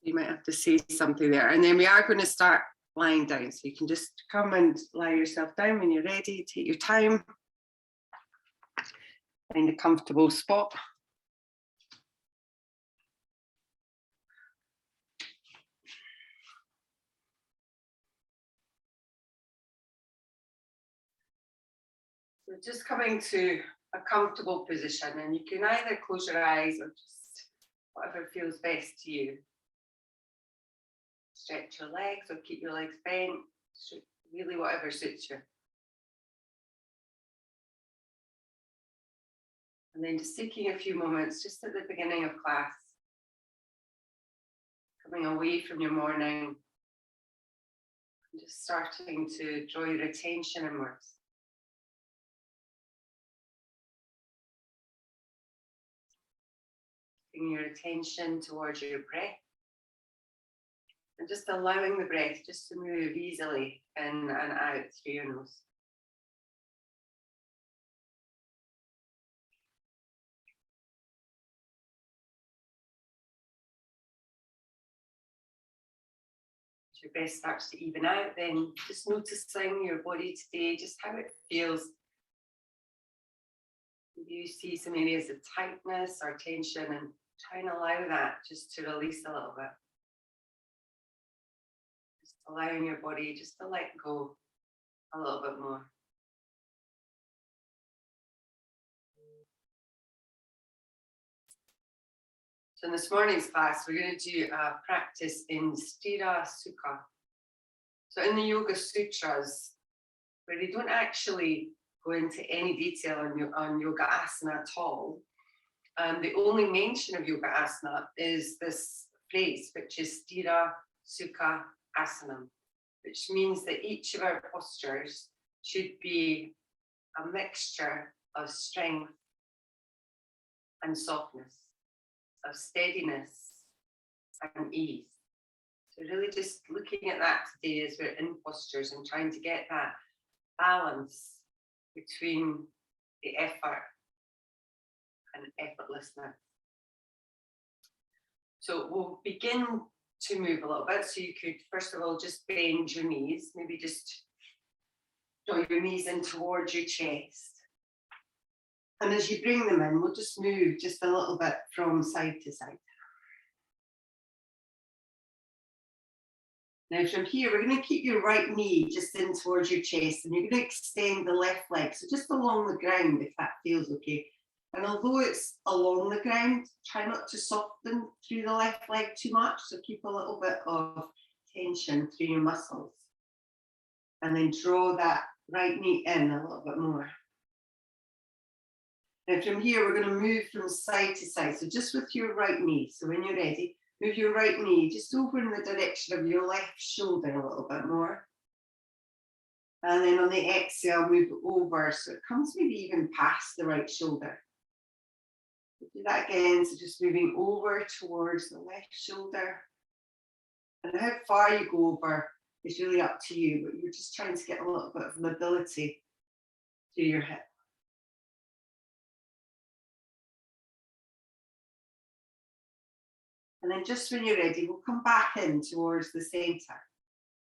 You might have to say something there. And then we are going to start lying down. So you can just come and lie yourself down when you're ready. Take your time. Find a comfortable spot. So just coming to a comfortable position, and you can either close your eyes or just whatever feels best to you. Stretch your legs or keep your legs bent, really whatever suits you. And then just taking a few moments just at the beginning of class, coming away from your morning, and just starting to draw your attention inwards. Bring your attention towards your breath. And just allowing the breath just to move easily in and out through your nose. As your breath starts to even out, then just noticing your body today, just how it feels. Maybe you see some areas of tightness or tension, and try and allow that just to release a little bit. Allowing your body just to let go a little bit more. So in this morning's class, we're going to do a practice in Sthira Sukha. So in the Yoga Sutras, where they don't actually go into any detail on yoga asana at all, the only mention of yoga asana is this phrase, which is Sthira Sukha Asanam, which means that each of our postures should be a mixture of strength and softness, of steadiness and ease. So really just looking at that today as we're in postures and trying to get that balance between the effort and effortlessness. So we'll begin to move a little bit. So you could, first of all, just bend your knees, maybe just draw your knees in towards your chest. And as you bring them in, we'll just move just a little bit from side to side. Now from here, we're going to keep your right knee just in towards your chest, and you're going to extend the left leg, so just along the ground, if that feels okay. And although it's along the ground, try not to soften through the left leg too much. So keep a little bit of tension through your muscles. And then draw that right knee in a little bit more. Now from here, we're going to move from side to side. So just with your right knee. So when you're ready, move your right knee just over in the direction of your left shoulder a little bit more. And then on the exhale, move it over. So it comes maybe even past the right shoulder. Do that again, so just moving over towards the left shoulder. And how far you go over is really up to you, but you're just trying to get a little bit of mobility through your hip. And then just when you're ready, we'll come back in towards the center.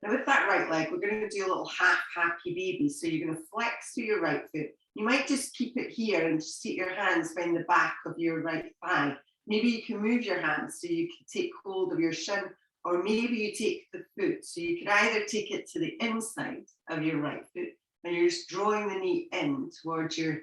Now with that right leg, we're going to do a little half happy baby. So you're going to flex through your right foot. You might just keep it here and just take your hands behind the back of your right thigh. Maybe you can move your hands so you can take hold of your shin, or maybe you take the foot. So you could either take it to the inside of your right foot and you're just drawing the knee in towards your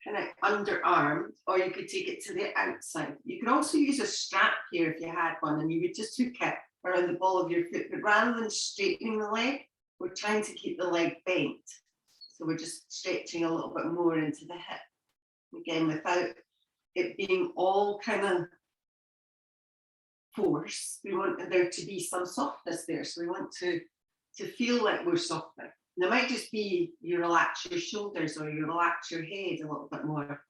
kind of underarm, or you could take it to the outside. You could also use a strap here if you had one, and you would just hook it around the ball of your foot. But rather than straightening the leg, we're trying to keep the leg bent. So we're just stretching a little bit more into the hip. Again, without it being all kind of force, we want there to be some softness there. So we want to feel like we're softer. And it might just be you relax your shoulders or you relax your head a little bit more.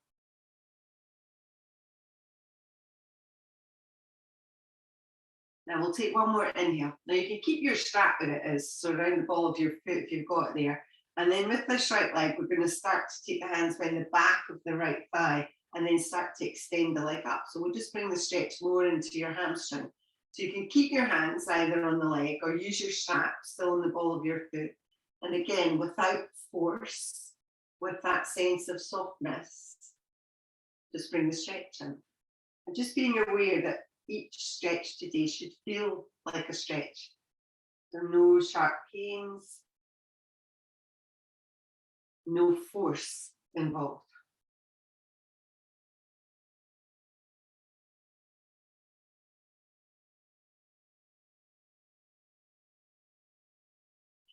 Now we'll take one more inhale. Now you can keep your strap where it is, so around the ball of your foot if you've got it there. And then with this right leg, we're going to start to take the hands behind the back of the right thigh and then start to extend the leg up. So we'll just bring the stretch more into your hamstring. So you can keep your hands either on the leg or use your strap still on the ball of your foot. And again, without force, with that sense of softness, just bring the stretch in. And just being aware that each stretch today should feel like a stretch. There are no sharp pains, no force involved.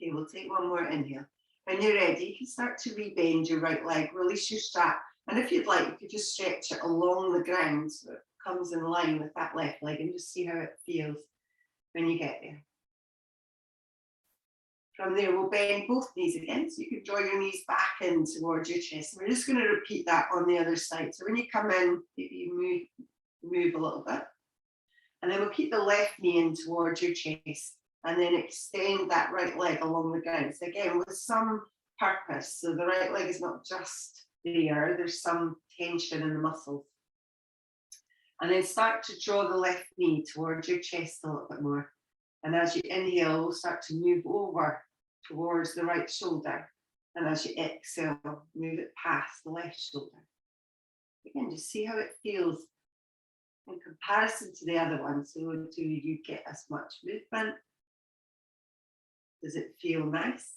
Okay, we'll take one more inhale. When you're ready, you can start to rebend your right leg, release your strap. And if you'd like, you could just stretch it along the ground so it comes in line with that left leg and just see how it feels when you get there. From there, we'll bend both knees again. So you can draw your knees back in towards your chest. We're just going to repeat that on the other side. So when you come in, maybe you move a little bit. And then we'll keep the left knee in towards your chest. And then extend that right leg along the ground. So again, with some purpose. So the right leg is not just there. There's some tension in the muscles. And then start to draw the left knee towards your chest a little bit more. And as you inhale, we'll start to move over towards the right shoulder. And as you exhale, move it past the left shoulder. Again, just see how it feels in comparison to the other one. So do you get as much movement? Does it feel nice?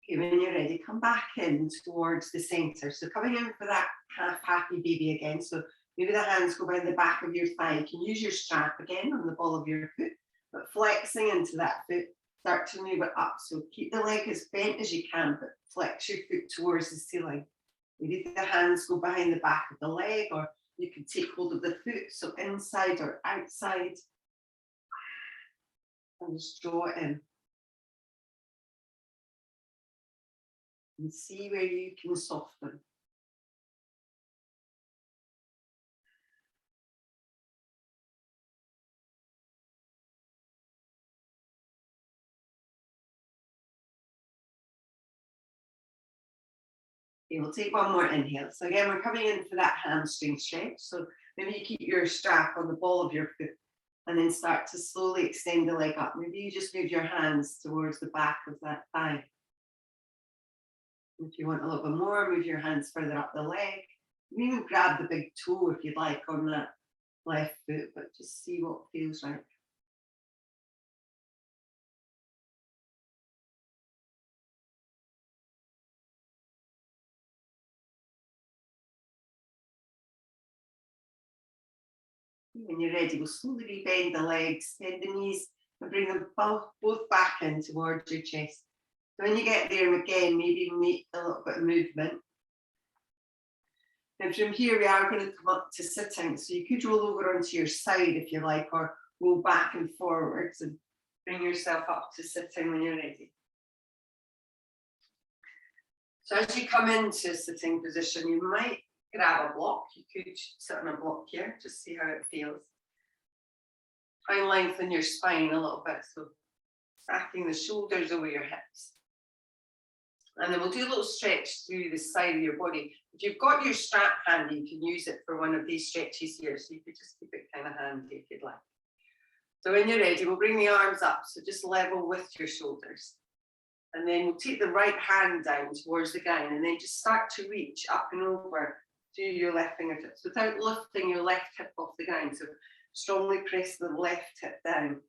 Okay, when you're ready, come back in towards the center. So coming in for that half happy baby again. So maybe the hands go behind the back of your thigh. You can use your strap again on the ball of your foot, but flexing into that foot, start to move it up. So keep the leg as bent as you can, but flex your foot towards the ceiling. Maybe the hands go behind the back of the leg, or you can take hold of the foot, so inside or outside. And just draw it in. And see where you can soften. Okay, we'll take one more inhale. So again, we're coming in for that hamstring stretch. So maybe you keep your strap on the ball of your foot and then start to slowly extend the leg up. Maybe you just move your hands towards the back of that thigh. If you want a little bit more, move your hands further up the leg. You even grab the big toe if you'd like on that left foot, but just see what feels right. When you're ready, we'll slowly rebend the legs, bend the knees, and bring them both back in towards your chest. So when you get there, again, maybe make a little bit of movement. And from here, we are going to come up to sitting. So you could roll over onto your side if you like, or roll back and forwards and bring yourself up to sitting when you're ready. So as you come into a sitting position, you might grab a block. You could sit on a block here, just see how it feels. Try and lengthen your spine a little bit, so stacking the shoulders over your hips. And then we'll do a little stretch through the side of your body. If you've got your strap handy, you can use it for one of these stretches here. So you could just keep it kind of handy if you'd like. So when you're ready, we'll bring the arms up. So just level with your shoulders. And then we'll take the right hand down towards the ground and then just start to reach up and over to your left fingertips without lifting your left hip off the ground. So strongly press the left hip down.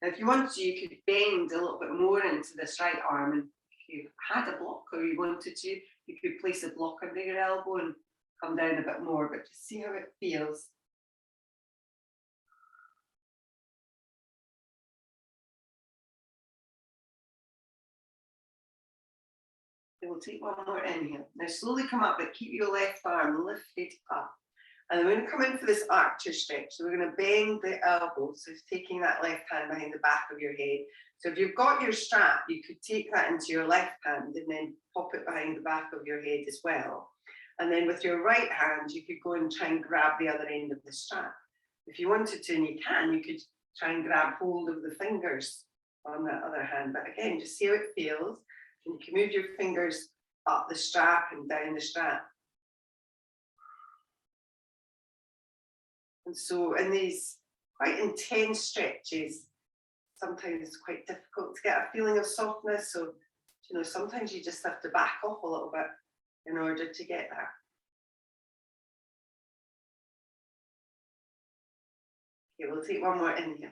Now, if you want to, you could bend a little bit more into this right arm. And if you had a block or you wanted to, you could place a block under your elbow and come down a bit more, but just see how it feels. Then we'll take one more inhale. Now slowly come up, but keep your left arm lifted up. And then we're going to come in for this archer stretch. So we're going to bend the elbow. So it's taking that left hand behind the back of your head. So if you've got your strap, you could take that into your left hand and then pop it behind the back of your head as well. And then with your right hand, you could go and try and grab the other end of the strap. If you wanted to, and you could try and grab hold of the fingers on that other hand. But again, just see how it feels. And you can move your fingers up the strap and down the strap. And so in these quite intense stretches, sometimes it's quite difficult to get a feeling of softness. So, you know, sometimes you just have to back off a little bit in order to get that. Okay, we'll take one more inhale.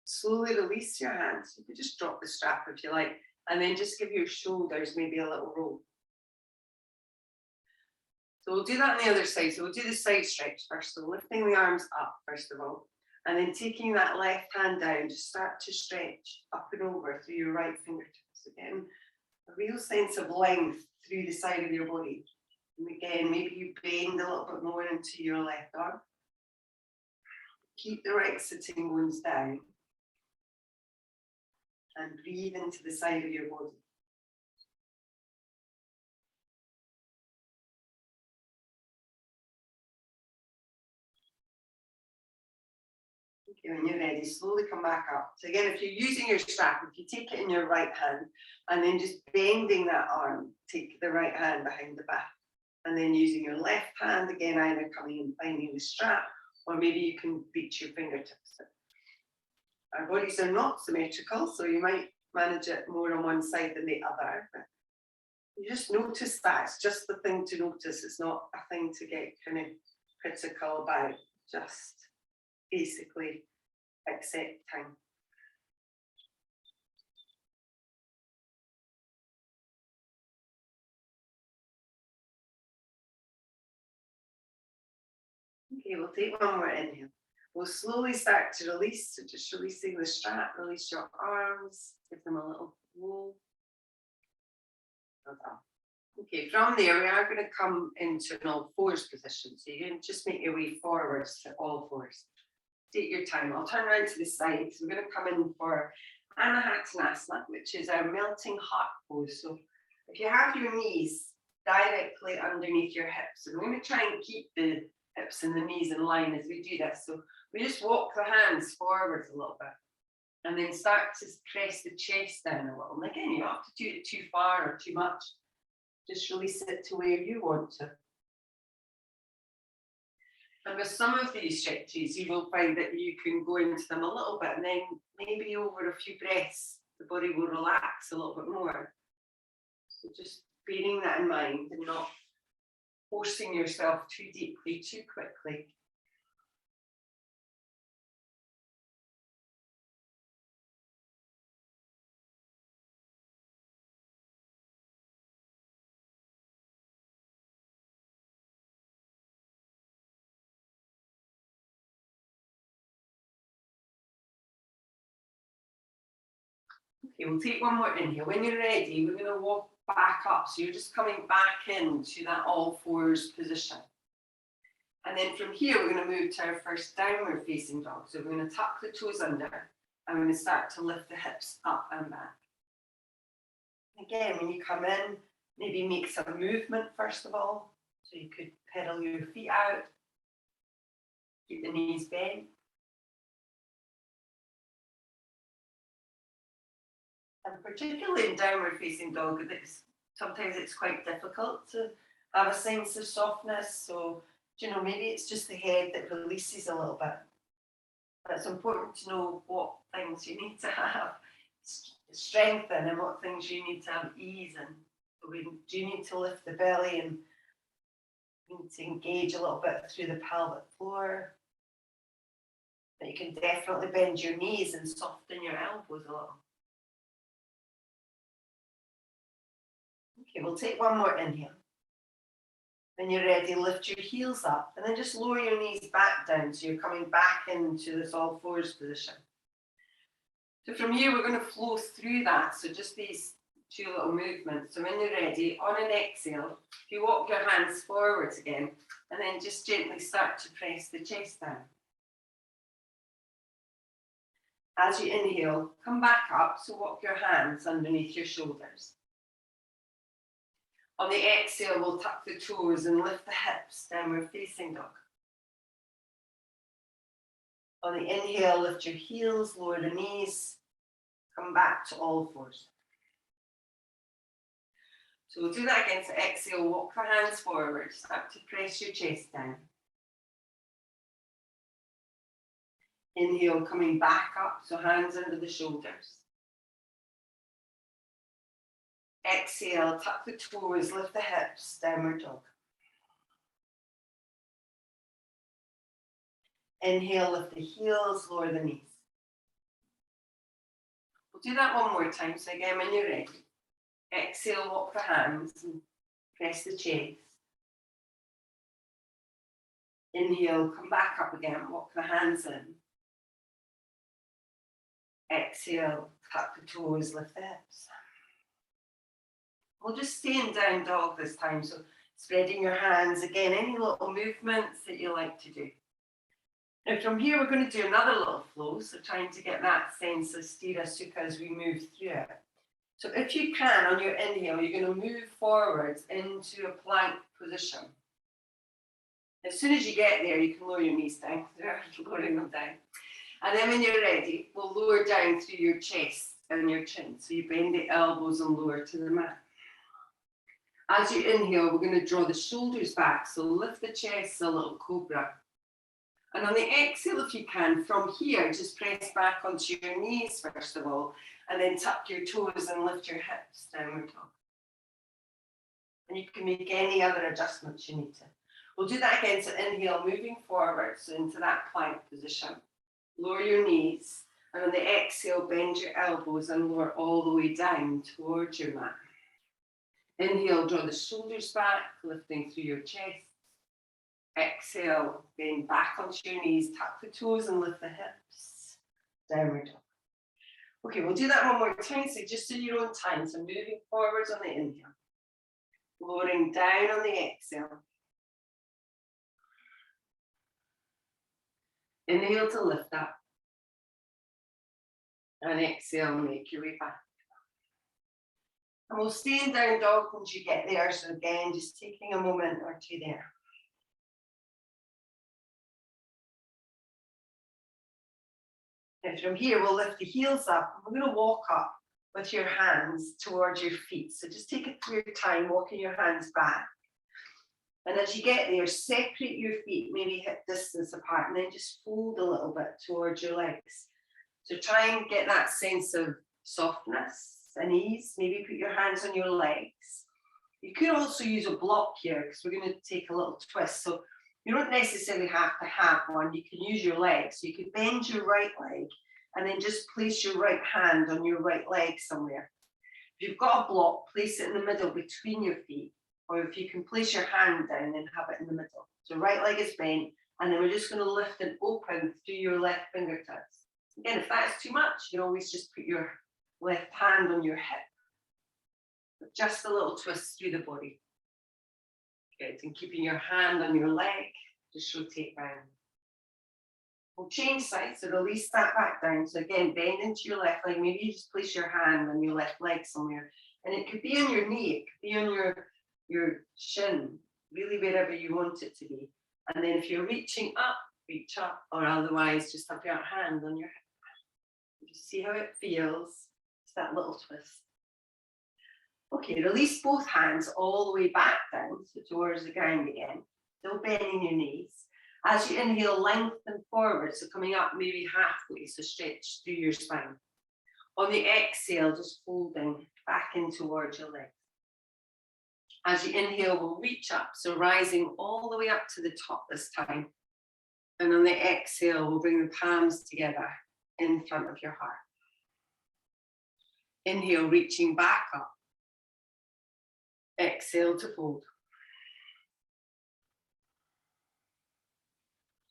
Slowly release your hands. You could just drop the strap if you like, and then just give your shoulders maybe a little roll. So we'll do that on the other side. So we'll do the side stretch first. So lifting the arms up first of all, and then taking that left hand down, just start to stretch up and over through your right fingertips. Again, a real sense of length through the side of your body. And again, maybe you bend a little bit more into your left arm. Keep the right sitting bones down. And breathe into the side of your body. Okay, when you're ready, slowly come back up. So again, if you're using your strap, if you take it in your right hand and then just bending that arm, take the right hand behind the back. And then using your left hand, again, either coming and finding the strap, or maybe you can reach your fingertips. Our bodies are not symmetrical, so you might manage it more on one side than the other. But you just notice that. It's just the thing to notice. It's not a thing to get kind of critical about. Just basically accepting. Okay, we'll take one more inhale. We'll slowly start to release. So just releasing the strap, release your arms, give them a little roll. Okay, from there, we are going to come into an all fours position. So you can just make your way forwards to all fours. Take your time. I'll turn around to the side. So we're going to come in for Asana, which is our melting heart pose. So if you have your knees directly underneath your hips, so we're going to try and keep the hips and the knees in line as we do this. So we just walk the hands forwards a little bit and then start to press the chest down a little. And again, you don't have to do it too far or too much. Just release it to where you want to. And with some of these stretches, you will find that you can go into them a little bit, and then maybe over a few breaths, the body will relax a little bit more. So just bearing that in mind and not forcing yourself too deeply, too quickly. Okay, we'll take one more inhale. When you're ready, we're going to walk back up. So you're just coming back into that all fours position. And then from here, we're going to move to our first downward facing dog. So we're going to tuck the toes under and we're going to start to lift the hips up and back. Again, when you come in, maybe make some movement first of all. So you could pedal your feet out, keep the knees bent. And particularly in downward facing dog, sometimes it's quite difficult to have a sense of softness. So, you know, maybe it's just the head that releases a little bit. But it's important to know what things you need to have strengthen and what things you need to have ease in. So do you need to lift the belly and you need to engage a little bit through the pelvic floor? But you can definitely bend your knees and soften your elbows a little. Okay, we'll take one more inhale. When you're ready, lift your heels up and then just lower your knees back down. So you're coming back into this all fours position. So from here, we're going to flow through that. So just these two little movements. So when you're ready, on an exhale, you walk your hands forwards again and then just gently start to press the chest down. As you inhale, come back up. So walk your hands underneath your shoulders. On the exhale, we'll tuck the toes and lift the hips, downward facing dog. On the inhale, lift your heels, lower the knees, come back to all fours. So we'll do that again. So exhale, walk the hands forward. Start to press your chest down. Inhale, coming back up, so hands under the shoulders. Exhale, tuck the toes, lift the hips, downward dog. Inhale, lift the heels, lower the knees. We'll do that one more time. So again, when you're ready, exhale, walk the hands and press the chest. Inhale, come back up again, walk the hands in. Exhale, tuck the toes, lift the hips. We'll just stay in down dog this time. So spreading your hands again, any little movements that you like to do. Now from here, we're going to do another little flow. So trying to get that sense of Sthira Sukha as we move through it. So if you can, on your inhale, you're going to move forwards into a plank position. As soon as you get there, you can lower your knees down. Lowering them down. And then when you're ready, we'll lower down through your chest and your chin. So you bend the elbows and lower to the mat. As you inhale, we're going to draw the shoulders back. So lift the chest, a little cobra. And on the exhale, if you can, from here, just press back onto your knees, first of all, and then tuck your toes and lift your hips, downward dog. And you can make any other adjustments you need to. We'll do that again. So inhale, moving forwards into that plank position. Lower your knees, and on the exhale, bend your elbows and lower all the way down towards your mat. Inhale, draw the shoulders back, lifting through your chest. Exhale, bend back onto your knees, tuck the toes and lift the hips. Downward dog. Okay, we'll do that one more time, so just in your own time. So moving forwards on the inhale. Lowering down on the exhale. Inhale to lift up. And exhale, make your way back. And we'll stay in down dog once you get there. So again, just taking a moment or two there. And from here, we'll lift the heels up. We're going to walk up with your hands towards your feet. So just take your time walking your hands back. And as you get there, separate your feet, maybe hip distance apart, and then just fold a little bit towards your legs. So try and get that sense of softness and ease. Maybe put your hands on your legs. You could also use a block here because we're going to take a little twist. So you don't necessarily have to have one. You can use your legs. So you could bend your right leg and then just place your right hand on your right leg somewhere. If you've got a block, place it in the middle between your feet. Or if you can place your hand down and have it in the middle. So right leg is bent, and then we're just going to lift and open through your left fingertips. Again, if that's too much, you can always just put your left hand on your hip. But just a little twist through the body. Good, and keeping your hand on your leg, just rotate round. We'll change sides, so release that back down. So again, bend into your left leg. Maybe you just place your hand on your left leg somewhere. And it could be on your knee, it could be on your shin, really wherever you want it to be. And then if you're reaching up, reach up, or otherwise just have your hand on your hip. Just see how it feels. It's that little twist. Okay, release both hands all the way back down, so towards the ground again. Still bending your knees. As you inhale, lengthen forward, so coming up maybe halfway, so stretch through your spine. On the exhale, just folding back in towards your legs. As you inhale, we'll reach up, so rising all the way up to the top this time. And on the exhale, we'll bring the palms together in front of your heart. Inhale, reaching back up. Exhale to fold.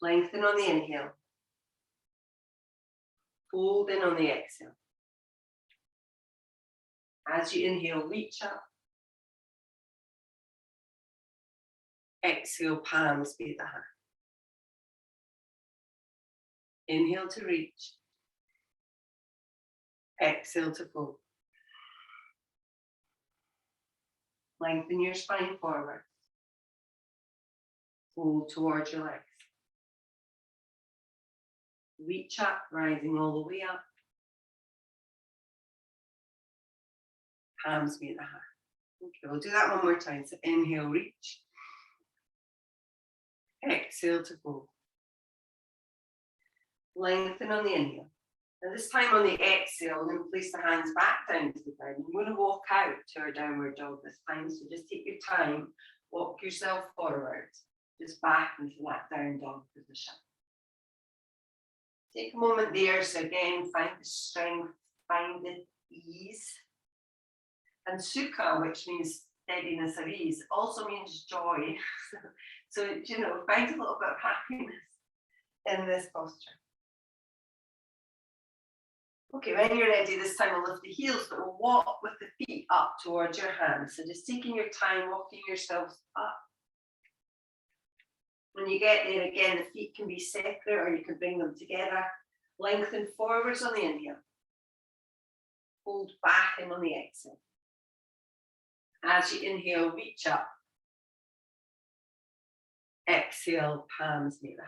Lengthen on the inhale. Fold in on the exhale. As you inhale, reach up. Exhale, palms be the heart. Inhale to reach. Exhale to fold. Lengthen your spine forward. Fold towards your legs. Reach up, rising all the way up. Palms be the heart. Okay, we'll do that one more time. So inhale, reach. Exhale to fold. Lengthen on the inhale. And this time on the exhale, I'm going to place the hands back down to the ground. I'm going to walk out to our downward dog this time. So just take your time, walk yourself forward, just back into that down dog position. Take a moment there. So again, find the strength, find the ease. And Sukha, which means steadiness or ease, also means joy. So, find a little bit of happiness in this posture. Okay, when you're ready, this time we'll lift the heels, but we'll walk with the feet up towards your hands. So just taking your time, walking yourselves up. When you get there, again, the feet can be separate or you can bring them together. Lengthen forwards on the inhale. Hold back in on the exhale. As you inhale, reach up. Exhale, palms meet the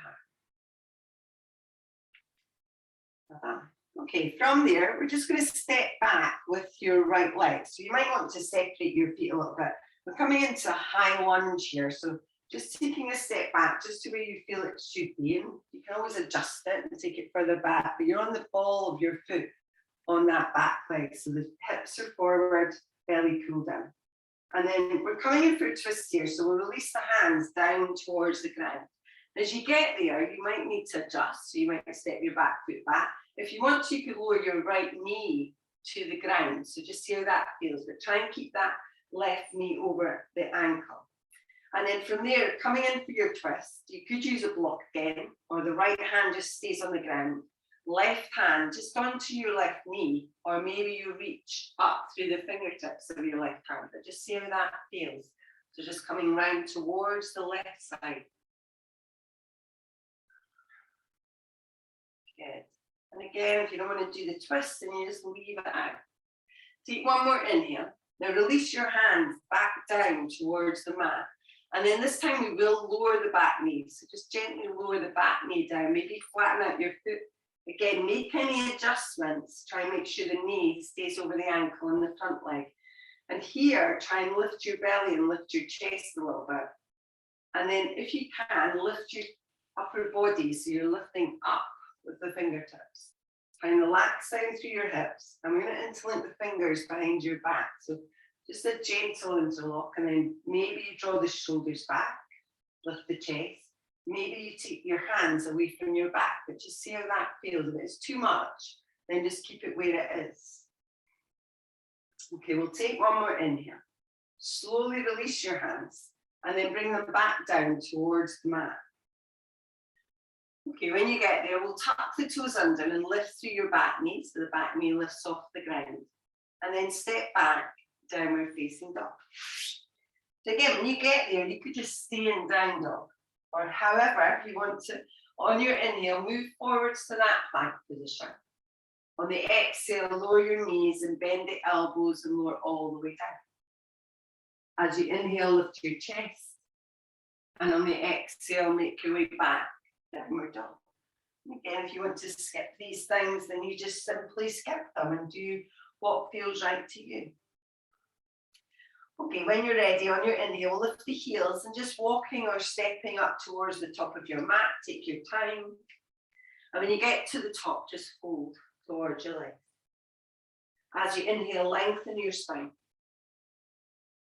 heart. Okay, from there, we're just going to step back with your right leg. So you might want to separate your feet a little bit. We're coming into a high lunge here. So just taking a step back, just to where you feel it should be. And you can always adjust it and take it further back, but you're on the ball of your foot on that back leg. So the hips are forward, belly cool down. And then we're coming in for a twist here. So we'll release the hands down towards the ground. As you get there, you might need to adjust. So you might step your back foot back. If you want to, you could lower your right knee to the ground. So just see how that feels. But try and keep that left knee over the ankle. And then from there, coming in for your twist, you could use a block again, or the right hand just stays on the ground. Left hand just onto your left knee, or maybe you reach up through the fingertips of your left hand. But just see how that feels. So just coming round towards the left side. Good. And again, if you don't want to do the twist, then you just leave it out. Take one more inhale. Now release your hands back down towards the mat. And then this time we will lower the back knee. So just gently lower the back knee down. Maybe flatten out your foot. Again, make any adjustments. Try and make sure the knee stays over the ankle and the front leg. And here, try and lift your belly and lift your chest a little bit. And then if you can, lift your upper body. So you're lifting up with the fingertips. Try and relax down through your hips. And we're going to interlink the fingers behind your back. So just a gentle interlock, and then maybe you draw the shoulders back, lift the chest. Maybe you take your hands away from your back, but just see how that feels. If it's too much, then just keep it where it is. Okay, we'll take one more inhale. Slowly release your hands, and then bring them back down towards the mat. Okay, when you get there, we'll tuck the toes under and lift through your back knee, so the back knee lifts off the ground. And then step back, downward facing dog. So again, when you get there, you could just stay in down dog. Or however, if you want to, on your inhale, move forwards to that plank position. On the exhale, lower your knees and bend the elbows and lower all the way down. As you inhale, lift your chest. And on the exhale, make your way back, downward dog. Again, if you want to skip these things, then you just simply skip them and do what feels right to you. Okay, when you're ready, on your inhale, lift the heels and just walking or stepping up towards the top of your mat. Take your time. And when you get to the top, just fold towards your legs. As you inhale, lengthen your spine.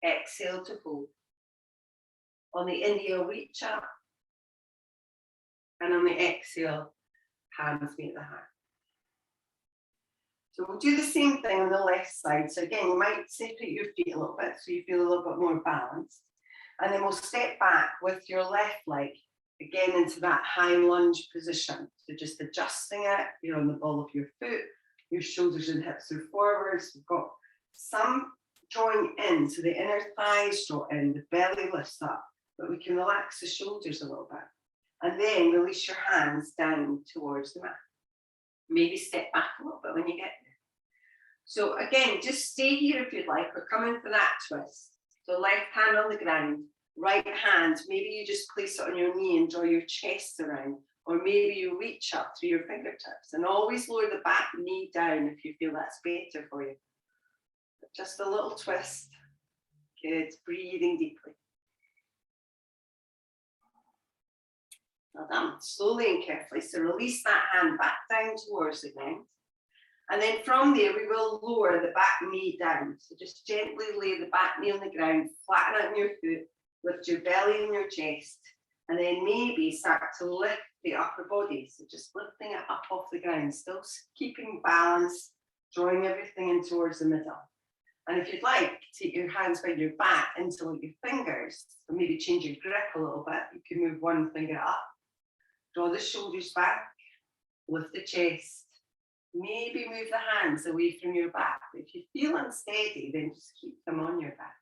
Exhale to fold. On the inhale, reach up. And on the exhale, hands meet the heart. So we'll do the same thing on the left side. So again, you might separate your feet a little bit so you feel a little bit more balanced. And then we'll step back with your left leg, again into that high lunge position. So just adjusting it, you're on the ball of your foot, your shoulders and hips are forwards. We've got some drawing in, so the inner thighs draw in, the belly lifts up, but we can relax the shoulders a little bit. And then release your hands down towards the mat. Maybe step back a little bit when you get there. So again, just stay here if you'd like. We're coming for that twist. So left hand on the ground, right hand, maybe you just place it on your knee and draw your chest around, or maybe you reach up through your fingertips, and always lower the back knee down if you feel that's better for you. Just a little twist. Good. Breathing deeply. Well done. Slowly and carefully. So release that hand back down towards the ground. And then from there, we will lower the back knee down. So just gently lay the back knee on the ground, flatten out your foot, lift your belly and your chest, and then maybe start to lift the upper body. So just lifting it up off the ground, still keeping balance, drawing everything in towards the middle. And if you'd like, take your hands behind your back into your fingers, or maybe change your grip a little bit. You can move one finger up, draw the shoulders back, lift the chest. Maybe move the hands away from your back. If you feel unsteady, then just keep them on your back.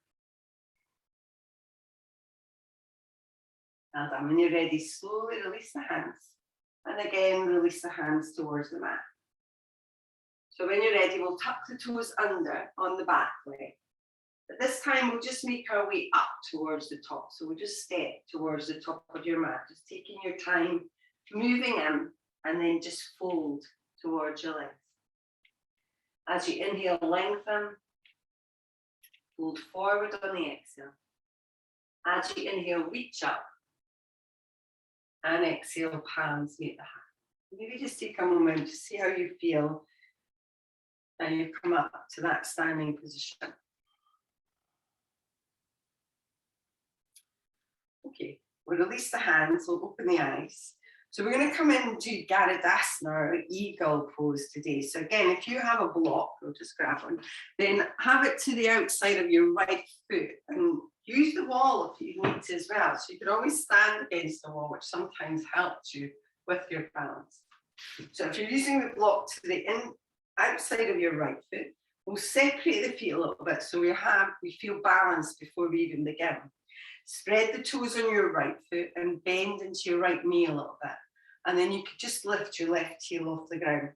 Well done. When you're ready, slowly release the hands. And again, release the hands towards the mat. So when you're ready, we'll tuck the toes under on the back leg. But this time, we'll just make our way up towards the top. So we'll just step towards the top of your mat, just taking your time, moving in, and then just fold towards your legs. As you inhale, lengthen, fold forward on the exhale. As you inhale, reach up, and exhale, palms meet the heart. Maybe just take a moment to see how you feel, and you come up to that standing position. Okay, we'll release the hands, we'll open the eyes. So we're going to come into Garudasana, or eagle pose today. So again, if you have a block, we'll just grab one, then have it to the outside of your right foot and use the wall if you need to as well. So you can always stand against the wall, which sometimes helps you with your balance. So if you're using the block to the outside of your right foot, we'll separate the feet a little bit so we feel balanced before we even begin. Spread the toes on your right foot and bend into your right knee a little bit. And then you could just lift your left heel off the ground.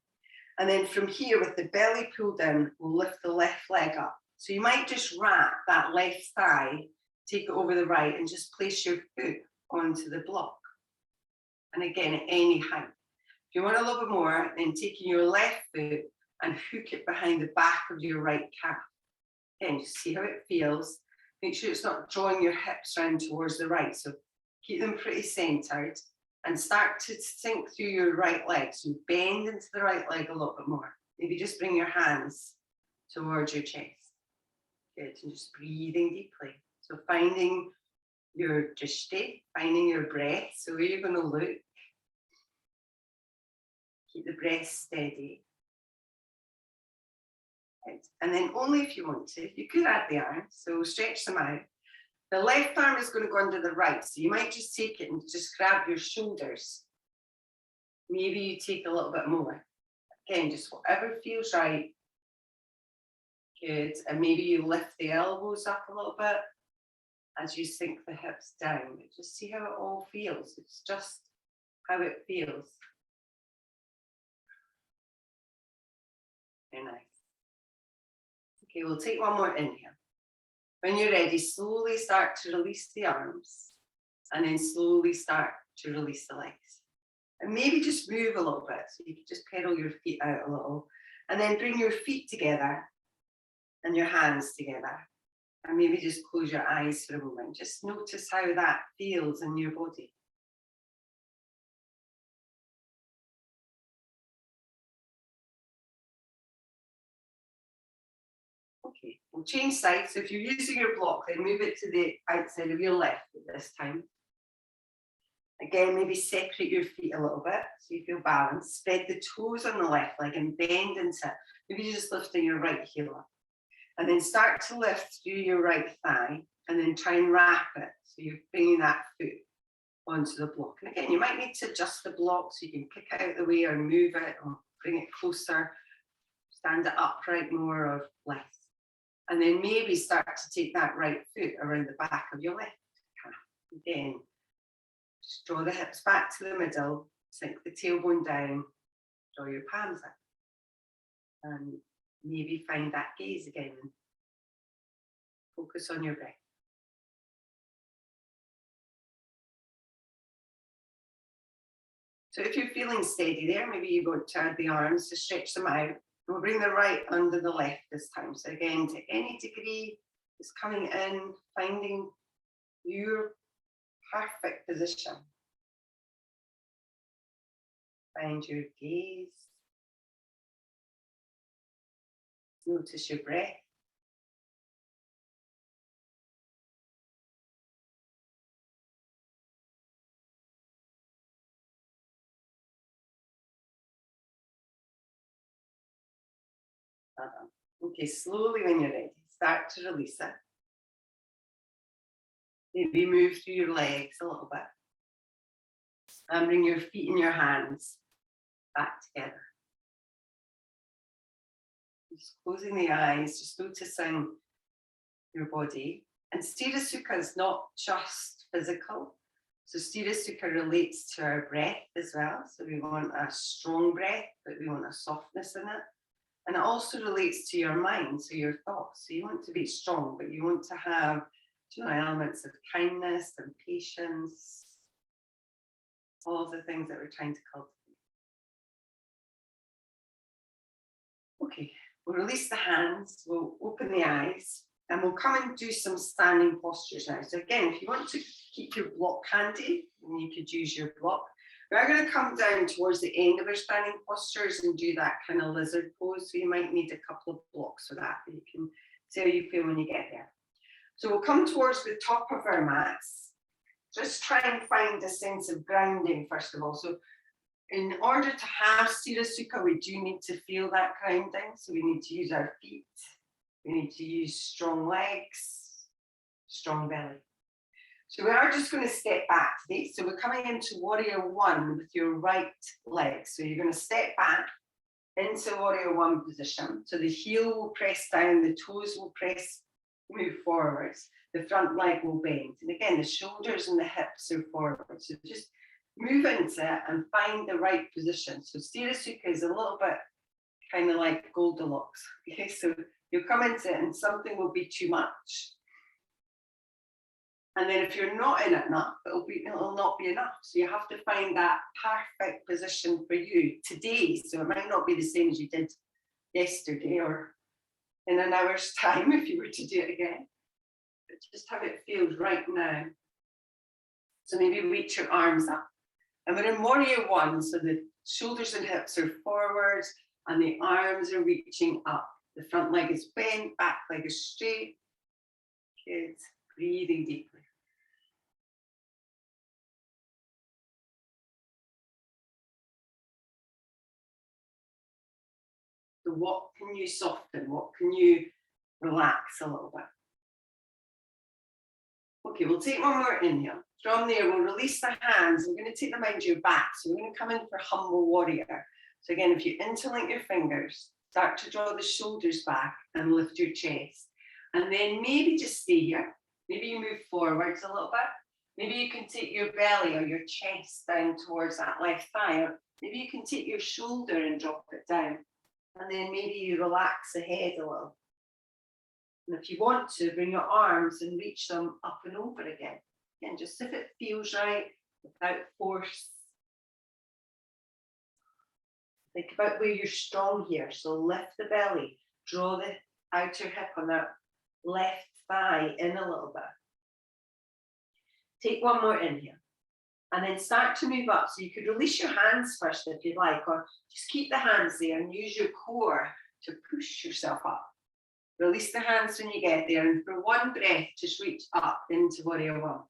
And then from here, with the belly pulled in, we'll lift the left leg up. So you might just wrap that left thigh, take it over the right, and just place your foot onto the block. And again, at any height. If you want a little bit more, then taking your left foot and hook it behind the back of your right calf. Again, just see how it feels. Make sure it's not drawing your hips round towards the right. So keep them pretty centered and start to sink through your right leg. So bend into the right leg a little bit more. Maybe just bring your hands towards your chest. Good, and just breathing deeply. So finding your drishti, finding your breath. So where you're going to look. Keep the breath steady. And then only if you want to, you could add the arms, so stretch them out. The left arm is going to go under the right, so you might just take it and just grab your shoulders. Maybe you take a little bit more. Again, just whatever feels right. Good, and maybe you lift the elbows up a little bit as you sink the hips down. Just see how it all feels. It's just how it feels. Very nice. Okay, we'll take one more inhale. When you're ready, slowly start to release the arms and then slowly start to release the legs. And maybe just move a little bit. So you can just pedal your feet out a little and then bring your feet together and your hands together. And maybe just close your eyes for a moment. Just notice how that feels in your body. Okay, we'll change sides. So if you're using your block, then move it to the outside of your left at this time. Again, maybe separate your feet a little bit so you feel balanced. Spread the toes on the left leg and bend into it. Maybe just lifting your right heel up. And then start to lift through your right thigh and then try and wrap it. So you're bringing that foot onto the block. And again, you might need to adjust the block so you can kick it out of the way or move it or bring it closer, stand it upright more or less. And then maybe start to take that right foot around the back of your left calf. Again, just draw the hips back to the middle, sink the tailbone down, draw your palms up. And maybe find that gaze again. Focus on your breath. So if you're feeling steady there, maybe you go to add the arms to stretch them out. We'll bring the right under the left this time. So again, to any degree, Just coming in, finding your perfect position. Find your gaze. Notice your breath. Okay, slowly when you're ready, start to release it. Maybe move through your legs a little bit. And bring your feet and your hands back together. Just closing the eyes, just noticing your body. And Sthira Sukha is not just physical. So Sthira Sukha relates to our breath as well. So we want a strong breath, but we want a softness in it. And it also relates to your mind, so your thoughts. So you want to be strong, but you want to have, elements of kindness and patience, all of the things that we're trying to cultivate. Okay, we'll release the hands, we'll open the eyes, and we'll come and do some standing postures now. So again, if you want to keep your block handy, then you could use your block. We're going to come down towards the end of our standing postures and do that kind of lizard pose. So you might need a couple of blocks for that, but you can see how you feel when you get there. So we'll come towards the top of our mats. Just try and find a sense of grounding, first of all. So in order to have Sthira Sukha, we do need to feel that grounding. So we need to use our feet. We need to use strong legs, strong belly. So we are just going to step back today. So we're coming into warrior one with your right leg. So you're going to step back into warrior one position. So the heel will press down, the toes will move forwards, the front leg will bend. And again, the shoulders and the hips are forward. So just move into it and find the right position. So Sthira Sukha is a little bit kind of like Goldilocks. Okay, so you'll come into it and something will be too much. And then if you're not in it enough, it'll not be enough. So you have to find that perfect position for you today. So it might not be the same as you did yesterday or in an hour's time if you were to do it again. But just how it feels right now. So maybe reach your arms up. And we're in warrior one, so the shoulders and hips are forward and the arms are reaching up. The front leg is bent, back leg is straight. Good. Breathing deeply. So what can you soften? What can you relax a little bit? Okay, we'll take one more inhale. From there, we'll release the hands. We're going to take them behind your back. So we're going to come in for humble warrior. So again, if you interlink your fingers, start to draw the shoulders back and lift your chest. And then maybe just stay here. Maybe you move forwards a little bit. Maybe you can take your belly or your chest down towards that left thigh. Or maybe you can take your shoulder and drop it down. And then maybe you relax the head a little. And if you want to, bring your arms and reach them up and over again. Again, just if it feels right, without force. Think about where you're strong here. So lift the belly, draw the outer hip on that left thigh in a little bit. Take one more inhale. And then start to move up. So you could release your hands first if you'd like, or just keep the hands there and use your core to push yourself up. Release the hands when you get there. And for one breath, just reach up into warrior one.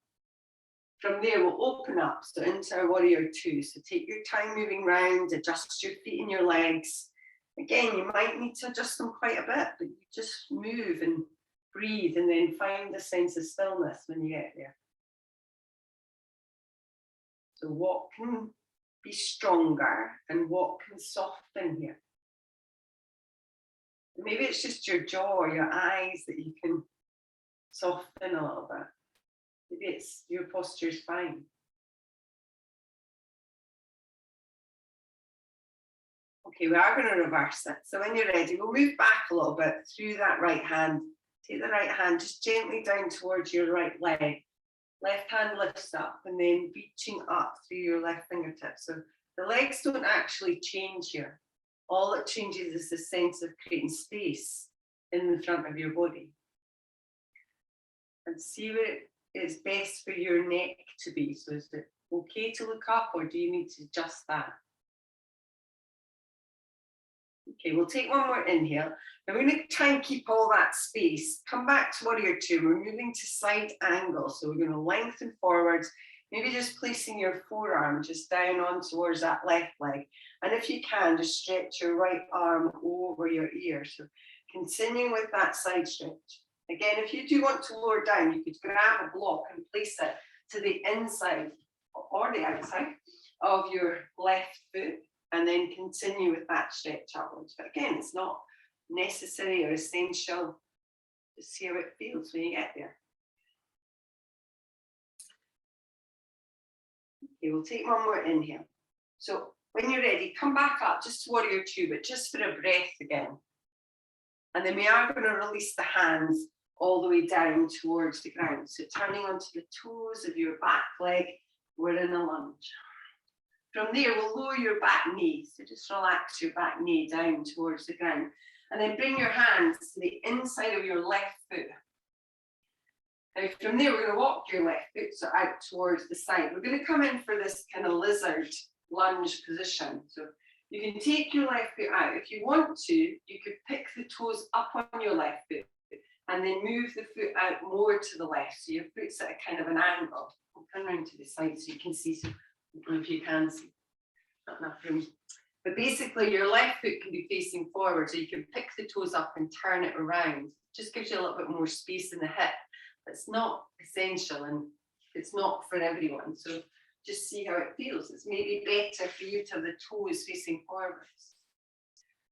From there, we'll open up, so into our warrior two. So take your time moving around, adjust your feet and your legs. Again, you might need to adjust them quite a bit, but you just move and breathe and then find a sense of stillness when you get there. So what can be stronger and what can soften here? Maybe it's just your jaw or your eyes that you can soften a little bit. Maybe it's your posture's fine. Okay, we are going to reverse it. So when you're ready, we'll move back a little bit through that right hand. Take the right hand just gently down towards your right leg. Left hand lifts up and then reaching up through your left fingertip. So the legs don't actually change here. All it changes is the sense of creating space in the front of your body. and see where it is best for your neck to be. So is it okay to look up, or do you need to adjust that? Okay, we'll take one more inhale. Now we're going to try and keep all that space. Come back to warrior two. We're moving to side angle. So we're going to lengthen forwards, maybe just placing your forearm just down on towards that left leg. And if you can, just stretch your right arm over your ear. So continuing with that side stretch. Again, if you do want to lower down, you could grab a block and place it to the inside or the outside of your left foot, and then continue with that stretch upwards. But again, it's not necessary or essential. Just see how it feels when you get there. Okay, we'll take one more inhale. So when you're ready, come back up just to warrior two, but just for a breath again. And then we are going to release the hands all the way down towards the ground. So turning onto the toes of your back leg, we're in a lunge. From there, we'll lower your back knee. So just relax your back knee down towards the ground. And then bring your hands to the inside of your left foot. Now from there, we're going to walk your left foot so out towards the side. We're going to come in for this kind of lizard lunge position. So you can take your left foot out. If you want to, you could pick the toes up on your left foot and then move the foot out more to the left. So your foot's at a kind of an angle. I'll turn around to the side so you can see. So if you can see, not enough room. But basically your left foot can be facing forward, so you can pick the toes up and turn it around. Just gives you a little bit more space in the hip. It's not essential and it's not for everyone. So just see how it feels. It's maybe better for you to have the toes facing forwards.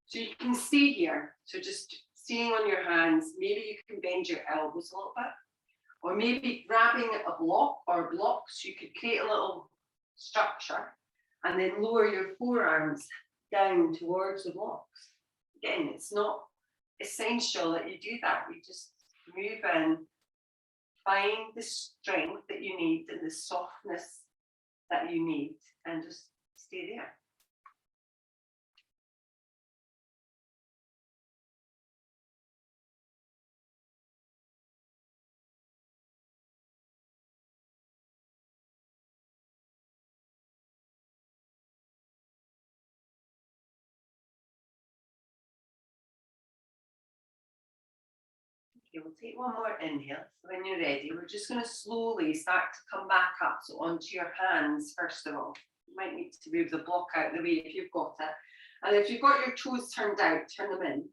So you can stay here. So just staying on your hands, maybe you can bend your elbows a little bit, or maybe grabbing a block or blocks. You could create a little structure and then lower your forearms down towards the blocks. Again, it's not essential that you do that. We just move in, find the strength that you need and the softness that you need, and just stay there. Okay, we'll take one more inhale. So when you're ready, we're just going to slowly start to come back up. So onto your hands, first of all. You might need to move the block out of the way if you've got it. And if you've got your toes turned out, turn them in.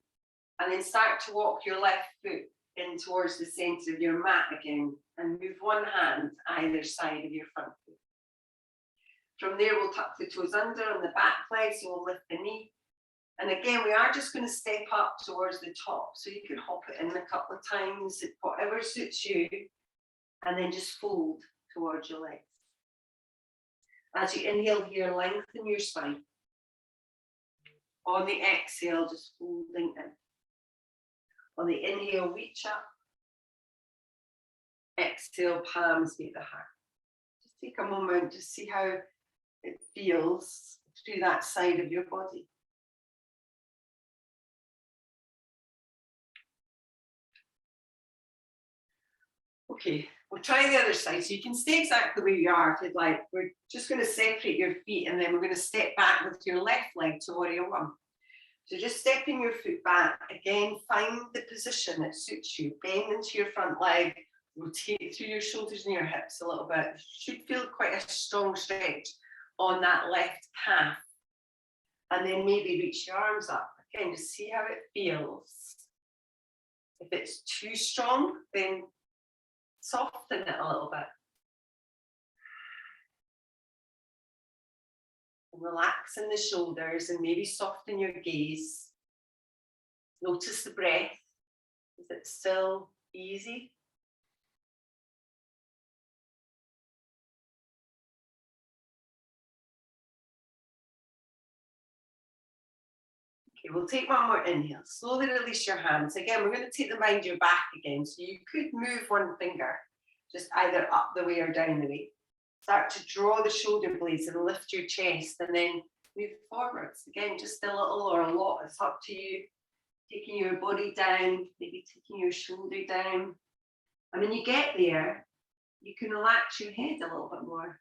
And then start to walk your left foot in towards the center of your mat again. And move one hand either side of your front foot. From there, we'll tuck the toes under on the back leg, so we'll lift the knee. And again, we are just going to step up towards the top. So you can hop it in a couple of times, whatever suits you, and then just fold towards your legs. As you inhale here, lengthen your spine. On the exhale, just folding in. On the inhale, reach up. Exhale, palms meet the heart. Just take a moment to see how it feels through that side of your body. Okay, we'll try the other side. So you can stay exactly where you are if you'd like. We're just going to separate your feet and then we're going to step back with your left leg to warrior one. So just stepping your foot back. Again, find the position that suits you. Bend into your front leg. Rotate through your shoulders and your hips a little bit. You should feel quite a strong stretch on that left calf. And then maybe reach your arms up. Again, just see how it feels. If it's too strong, then soften it a little bit. Relax in the shoulders and maybe soften your gaze. Notice the breath. Is it still easy? Okay, we'll take one more inhale. Slowly release your hands. Again, we're going to take them behind your back again. So you could move one finger, just either up the way or down the way. Start to draw the shoulder blades and lift your chest and then move forwards. Again, just a little or a lot, it's up to you. Taking your body down, maybe taking your shoulder down. And when you get there, you can relax your head a little bit more.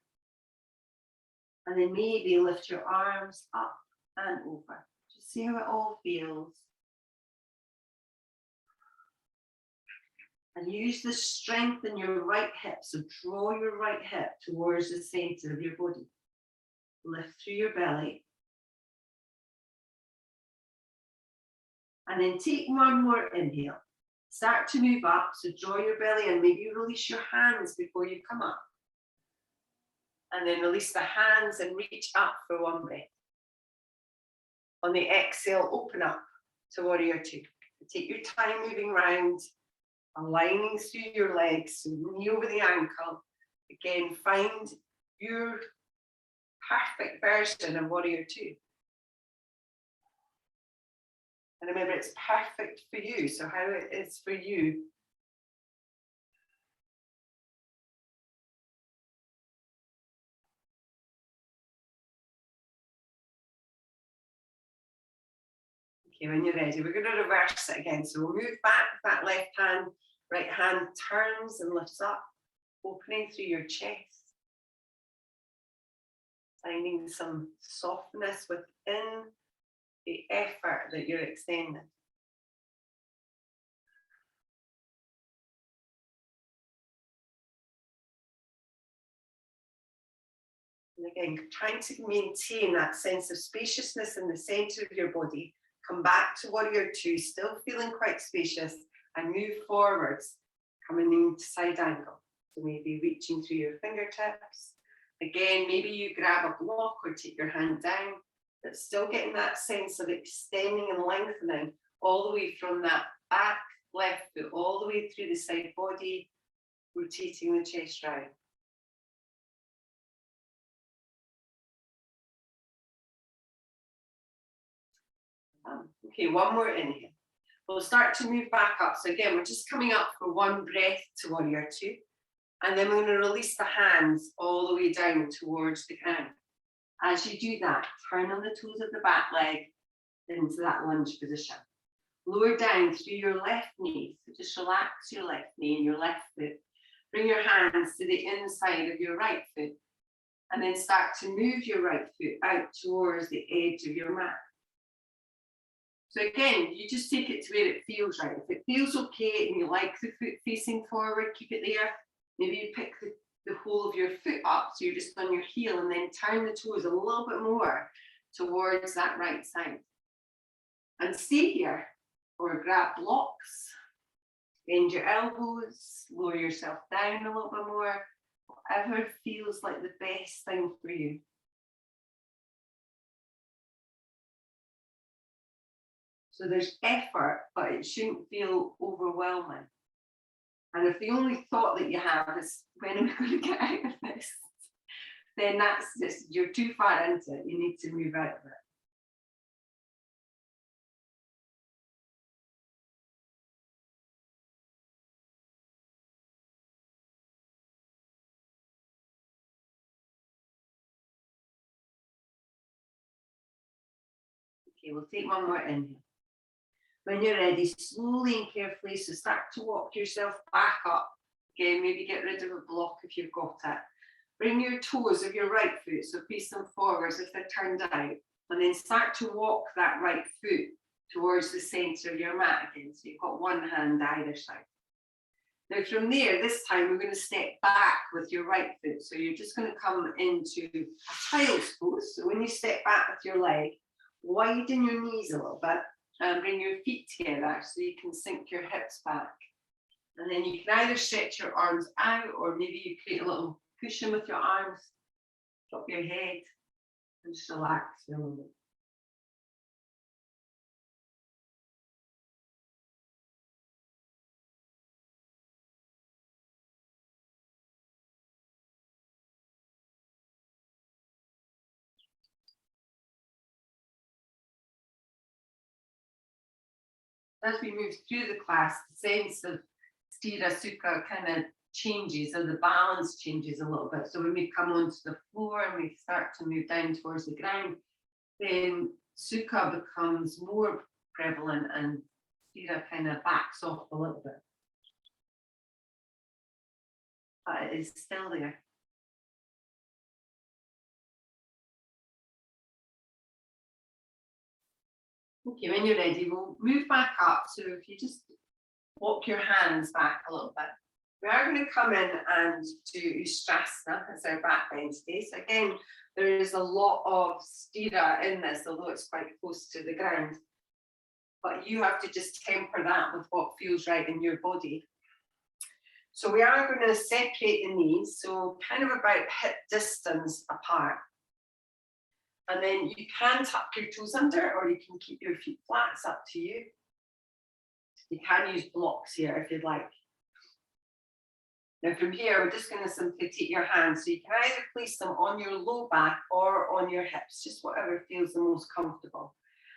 And then maybe lift your arms up and over. Just see how it all feels. And use the strength in your right hip. So draw your right hip towards the center of your body. Lift through your belly. And then take one more inhale. Start to move up. So draw your belly in. Maybe you release your hands before you come up. And then release the hands and reach up for one breath. On the exhale, open up to warrior two. Take your time moving around, aligning through your legs, so knee over the ankle. Again, find your perfect version of warrior two. And remember, it's perfect for you. So how it is for you. Okay, when you're ready, we're going to reverse it again. So we'll move back with that left hand, right hand turns and lifts up, opening through your chest. Finding some softness within the effort that you're extending. And again, trying to maintain that sense of spaciousness in the center of your body. Come back to warrior two, still feeling quite spacious, and move forwards, coming into side angle. So maybe reaching through your fingertips. Again, maybe you grab a block or take your hand down, but still getting that sense of extending and lengthening all the way from that back left foot, all the way through the side body, rotating the chest round. Okay, one more inhale. We'll start to move back up. So again, we're just coming up for one breath to warrior two. And then we're going to release the hands all the way down towards the ground. As you do that, turn on the toes of the back leg into that lunge position. Lower down through your left knee. So just relax your left knee and your left foot. Bring your hands to the inside of your right foot. And then start to move your right foot out towards the edge of your mat. So again, you just take it to where it feels right. If it feels okay and you like the foot facing forward, keep it there. Maybe you pick the whole of your foot up, so you're just on your heel, and then turn the toes a little bit more towards that right side. And stay here, or grab blocks, bend your elbows, lower yourself down a little bit more, whatever feels like the best thing for you. So there's effort, but it shouldn't feel overwhelming. And if the only thought that you have is, when am I going to get out of this? Then that's just, you're too far into it. You need to move out of it. Okay, we'll take one more inhale. When you're ready, slowly and carefully, so start to walk yourself back up. Again, maybe get rid of a block if you've got it. Bring your toes of your right foot, so face them forwards if they're turned out, and then start to walk that right foot towards the center of your mat again. So you've got one hand either side. Now from there, this time we're going to step back with your right foot. So you're just going to come into a child's pose. So when you step back with your leg, widen your knees a little bit and bring your feet together so you can sink your hips back. And then you can either stretch your arms out, or maybe you create a little cushion with your arms, drop your head and just relax for a moment. As we move through the class, the sense of Sthira Sukha kind of changes, or the balance changes a little bit. So when we come onto the floor and we start to move down towards the ground, then Sukha becomes more prevalent and Sthira kind of backs off a little bit. but it is still there. Okay, when you're ready, we'll move back up. So if you just walk your hands back a little bit. We are going to come in and do Ustrasana as our back bend today. So again, there is a lot of Sthira in this, although it's quite close to the ground. But you have to just temper that with what feels right in your body. So we are going to separate the knees, so kind of about hip distance apart. And then you can tuck your toes under, or you can keep your feet flat, it's up to you. You can use blocks here if you'd like. Now from here, we're just going to simply take your hands. So you can either place them on your low back or on your hips, just whatever feels the most comfortable.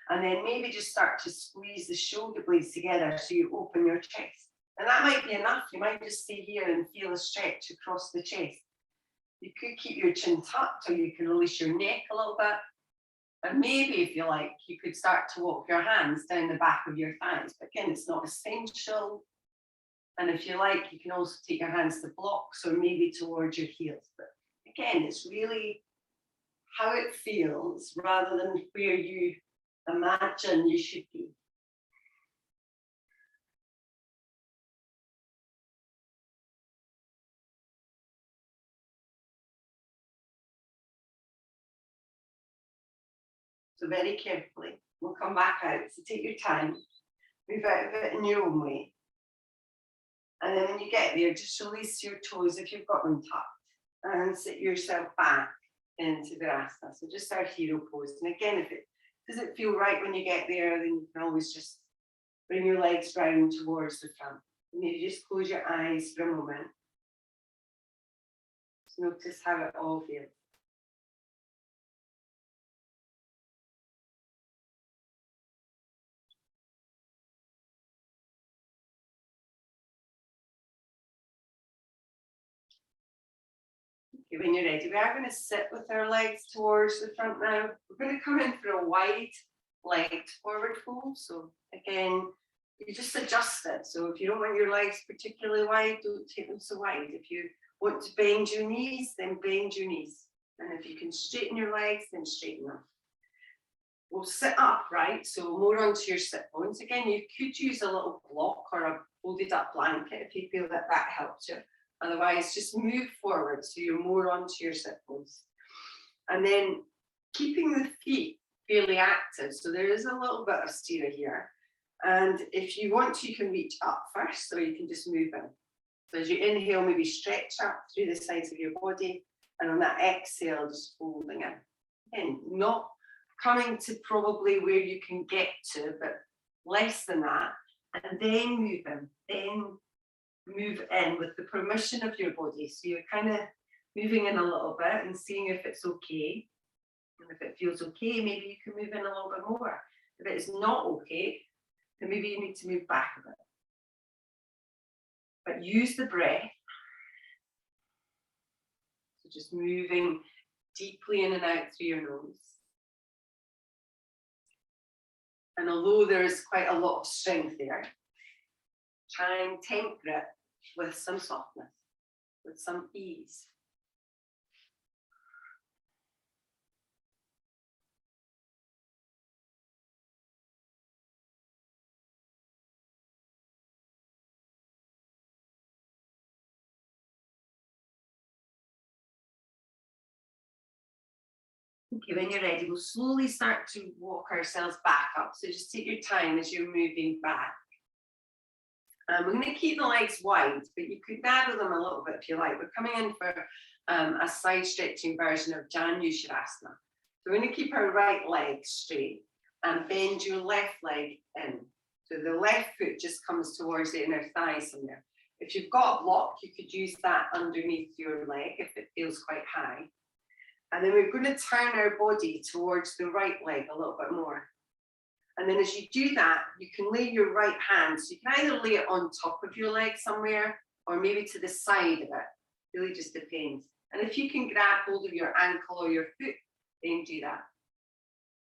And then maybe just start to squeeze the shoulder blades together so you open your chest. And that might be enough. You might just stay here and feel a stretch across the chest. You could keep your chin tucked, or you can release your neck a little bit. And maybe if you like, you could start to walk your hands down the back of your thighs. But again, it's not essential. And if you like, you can also take your hands to blocks or maybe towards your heels. But again, it's really how it feels rather than where you imagine you should be. So very carefully, we'll come back out. So take your time, move out of it in your own way. And then when you get there, just release your toes if you've got them tucked and sit yourself back into Virasana. So just our hero pose. And again, if it doesn't feel right when you get there, then you can always just bring your legs round towards the front. Maybe just close your eyes for a moment. Just notice how it all feels. Okay, when you're ready, we are going to sit with our legs towards the front now. We're going to come in for a wide legged forward fold. So again, you just adjust it. So if you don't want your legs particularly wide, don't take them so wide. If you want to bend your knees, then bend your knees. And if you can straighten your legs, then straighten them. We'll sit up, right? So more onto your sit bones. Again, you could use a little block or a folded up blanket if you feel that that helps you. Otherwise, just move forward so you're more onto your sit bones. And then keeping the feet fairly active. So there is a little bit of Sthira here. And if you want to, you can reach up first, or you can just move in. So as you inhale, maybe stretch up through the sides of your body. And on that exhale, just folding in. Again, not coming to probably where you can get to, but less than that. And then move in. Then move in with the permission of your body. So you're kind of moving in a little bit and seeing if it's okay. And if it feels okay, maybe you can move in a little bit more. If it's not okay, then maybe you need to move back a bit. But use the breath. So just moving deeply in and out through your nose. And although there is quite a lot of strength there, try and temper it with some softness, with some ease. Okay, when you're ready, we'll slowly start to walk ourselves back up. So just take your time as you're moving back. We're going to keep the legs wide, but you could narrow them a little bit if you like. We're coming in for a side stretching version of Janushirasana. So we're going to keep our right leg straight and bend your left leg in. So the left foot just comes towards the inner thigh somewhere. If you've got a block, you could use that underneath your leg if it feels quite high. And then we're going to turn our body towards the right leg a little bit more. And then as you do that, you can lay your right hand. So you can either lay it on top of your leg somewhere, or maybe to the side of it. Really just depends. And if you can grab hold of your ankle or your foot, then do that.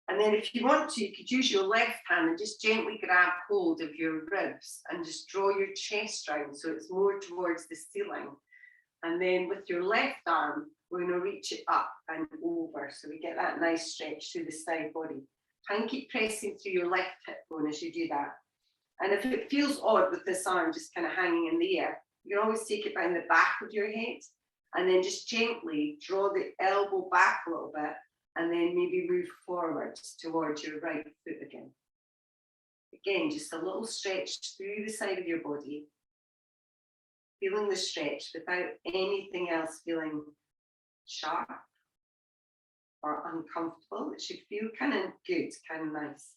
And then if you want to, you could use your left hand and just gently grab hold of your ribs and just draw your chest round so it's more towards the ceiling. And then with your left arm, we're going to reach it up and over. So we get that nice stretch through the side body. Try and keep pressing through your left hip bone as you do that. And if it feels odd with this arm just kind of hanging in the air, you can always take it behind the back of your head and then just gently draw the elbow back a little bit and then maybe move forwards towards your right foot again. Again, just a little stretch through the side of your body, feeling the stretch without anything else feeling sharp or uncomfortable. It should feel kind of good, kind of nice.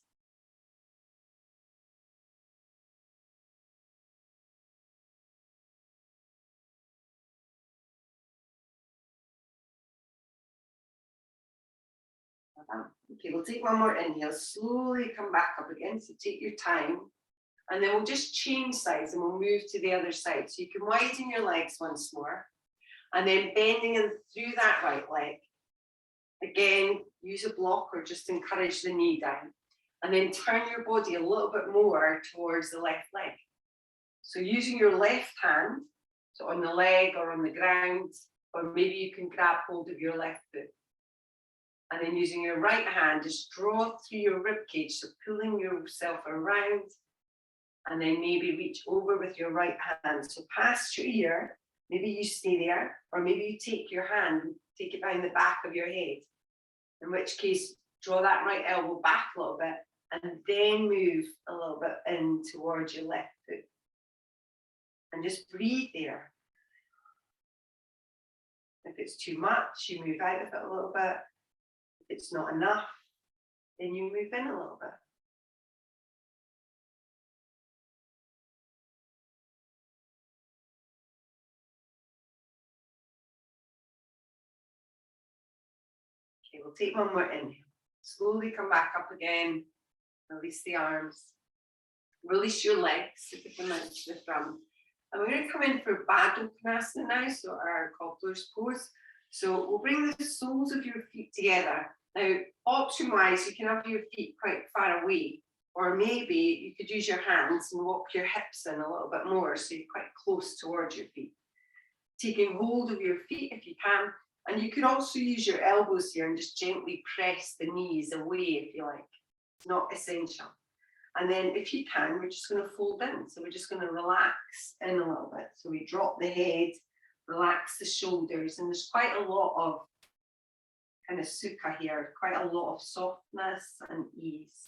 Okay, we'll take one more inhale, slowly come back up again. So take your time. And then we'll just change sides and we'll move to the other side. So you can widen your legs once more. And then bending in through that right leg. Again, use a block or just encourage the knee down. And then turn your body a little bit more towards the left leg. So using your left hand, so on the leg or on the ground, or maybe you can grab hold of your left foot. And then using your right hand, just draw through your rib cage, so pulling yourself around, and then maybe reach over with your right hand. So past your ear, maybe you stay there, or maybe you take your hand, take it behind the back of your head. In which case, draw that right elbow back a little bit, and then move a little bit in towards your left foot. And just breathe there. If it's too much, you move out of it a little bit. If it's not enough, then you move in a little bit. Okay, we'll take one more inhale. Slowly come back up again. Release the arms. Release your legs. Sit them out to the front. And we're going to come in for Baddha now, so our cobbler's pose. So we'll bring the soles of your feet together. Now, option-wise, you can have your feet quite far away, or maybe you could use your hands and walk your hips in a little bit more, so you're quite close towards your feet. Taking hold of your feet if you can, and you could also use your elbows here and just gently press the knees away if you like. It's not essential. And then if you can, we're just going to fold in. So we're just going to relax in a little bit. So we drop the head, relax the shoulders, and there's quite a lot of kind of sukha here, quite a lot of softness and ease.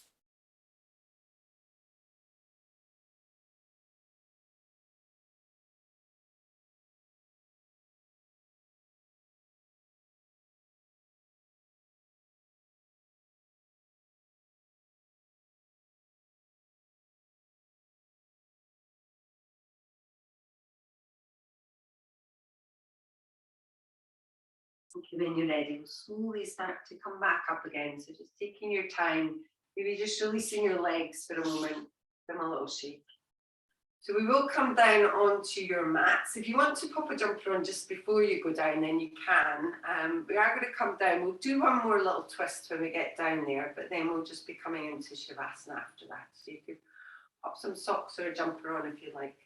Okay, when you're ready, we'll slowly start to come back up again. So just taking your time, maybe just releasing your legs for a moment, give them a little shake. So we will come down onto your mats. If you want to pop a jumper on just before you go down, then you can. We are going to come down. We'll do one more little twist when we get down there, but then we'll just be coming into Shavasana after that. So you could pop some socks or a jumper on if you like.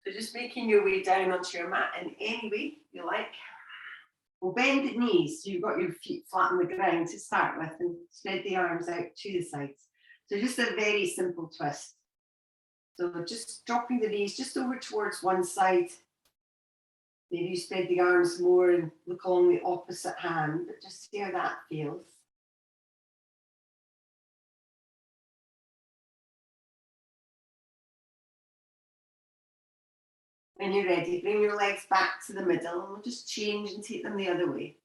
So just making your way down onto your mat in any way you like. We'll bend the knees so you've got your feet flat on the ground to start with and spread the arms out to the sides. So just a very simple twist. So just dropping the knees just over towards one side. Maybe you spread the arms more and look along the opposite hand, but just see how that feels. When you're ready, bring your legs back to the middle and we'll just change and take them the other way.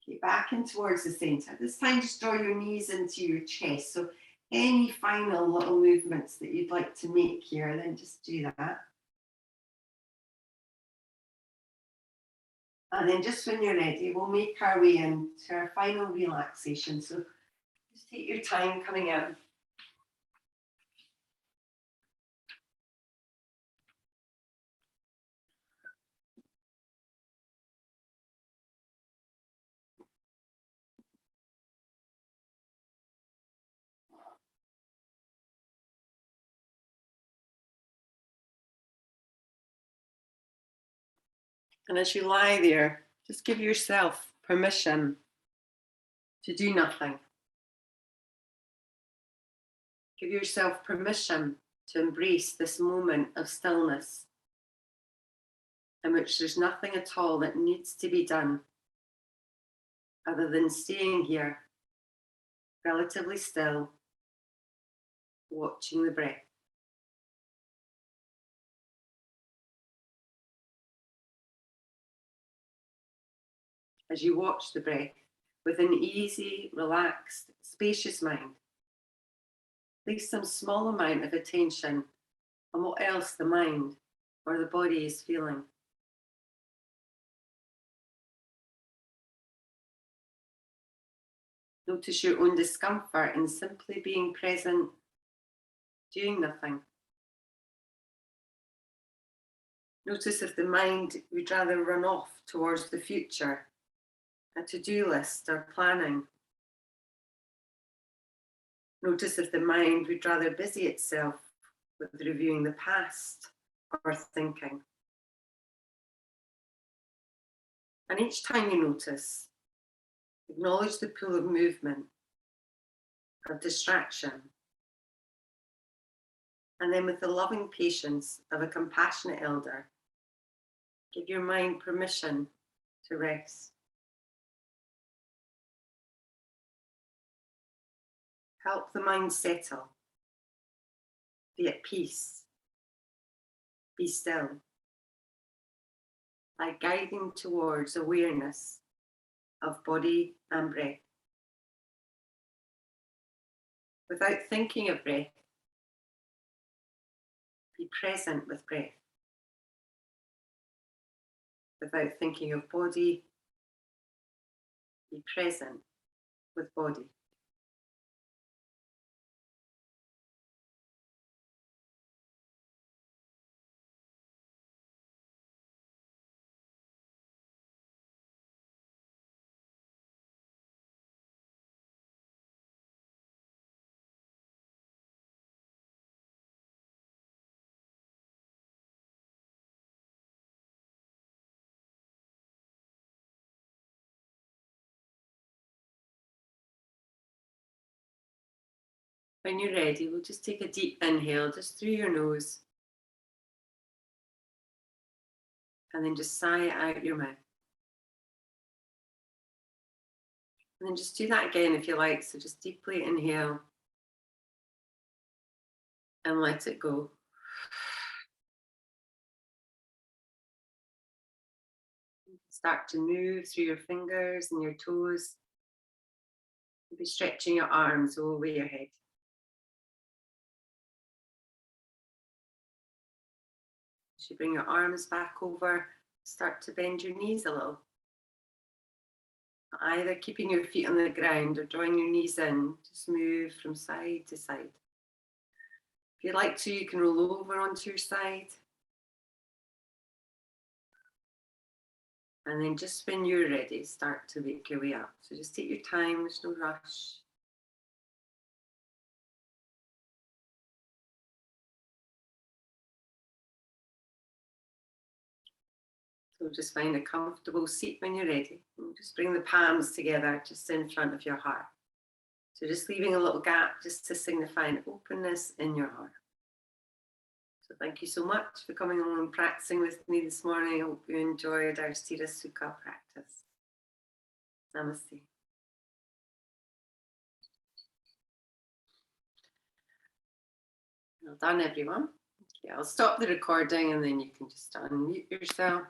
Okay, back in towards the center. This time just draw your knees into your chest. So any final little movements that you'd like to make here, then just do that. And then just when you're ready, we'll make our way into our final relaxation. So just take your time coming in. And as you lie there, just give yourself permission to do nothing. Give yourself permission to embrace this moment of stillness in which there's nothing at all that needs to be done other than staying here, relatively still, watching the breath. As you watch the breath with an easy, relaxed, spacious mind, place some small amount of attention on what else the mind or the body is feeling. Notice your own discomfort in simply being present, doing nothing. Notice if the mind would rather run off towards the future, a to-do list or planning. Notice if the mind would rather busy itself with reviewing the past or thinking. And each time you notice, acknowledge the pull of movement, of distraction, and then with the loving patience of a compassionate elder, give your mind permission to rest. Help the mind settle, be at peace, be still, by guiding towards awareness of body and breath. Without thinking of breath, be present with breath. Without thinking of body, be present with body. When you're ready, we'll just take a deep inhale just through your nose. And then just sigh it out your mouth. And then just do that again if you like. So just deeply inhale and let it go. Start to move through your fingers and your toes. Maybe stretching your arms over your head. As you bring your arms back over, start to bend your knees a little. Either keeping your feet on the ground or drawing your knees in, just move from side to side. If you'd like to, you can roll over onto your side. And then just when you're ready, start to make your way up. So just take your time, there's no rush. So just find a comfortable seat when you're ready. And just bring the palms together just in front of your heart. So just leaving a little gap just to signify an openness in your heart. So thank you so much for coming along and practicing with me this morning. I hope you enjoyed our Sthira Sukha practice. Namaste. Well done, everyone. Okay, I'll stop the recording and then you can just unmute yourself.